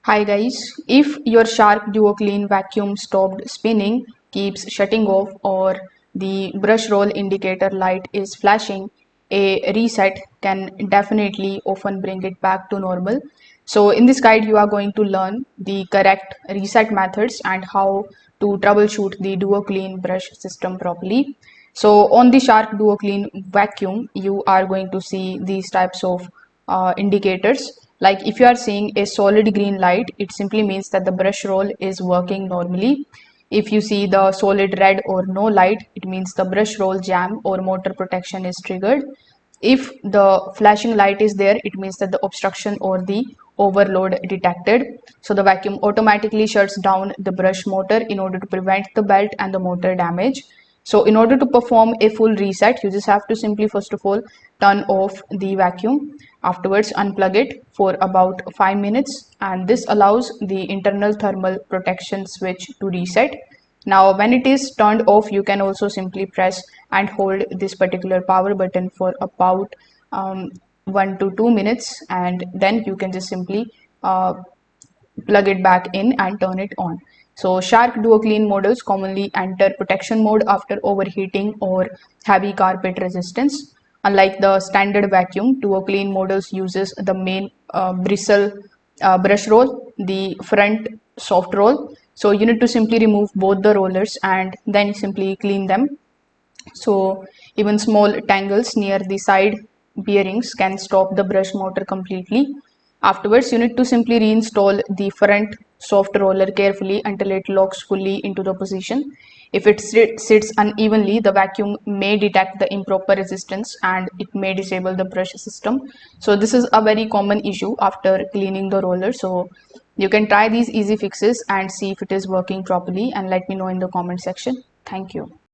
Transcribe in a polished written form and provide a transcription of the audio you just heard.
Hi guys, if your Shark DuoClean vacuum stopped spinning, keeps shutting off, or the brush roll indicator light is flashing, a reset can definitely often bring it back to normal. So in this guide, you are going to learn the correct reset methods and how to troubleshoot the DuoClean brush system properly. So on the Shark DuoClean vacuum, you are going to see these types of indicators. Like if you are seeing a solid green light, it simply means that the brush roll is working normally. If you see the solid red or no light, it means the brush roll jam or motor protection is triggered. If the flashing light is there, it means that the obstruction or the overload detected. So the vacuum automatically shuts down the brush motor in order to prevent the belt and the motor damage. So in order to perform a full reset, you just have to simply first of all turn off the vacuum. Afterwards, unplug it for about 5 minutes, and this allows the internal thermal protection switch to reset. Now, when it is turned off, you can also simply press and hold this particular power button for about 1 to 2 minutes, and then you can just simply plug it back in and turn it on. So Shark DuoClean models commonly enter protection mode after overheating or heavy carpet resistance. Unlike the standard vacuum, DuoClean models uses the main bristle brush roll, the front soft roll. So you need to simply remove both the rollers and then simply clean them. So even small tangles near the side bearings can stop the brush motor completely. Afterwards, you need to simply reinstall the front soft roller carefully until it locks fully into the position. If it sits unevenly, the vacuum may detect the improper resistance and it may disable the brush system. So this is a very common issue after cleaning the roller. So you can try these easy fixes and see if it is working properly, and let me know in the comment section. Thank you.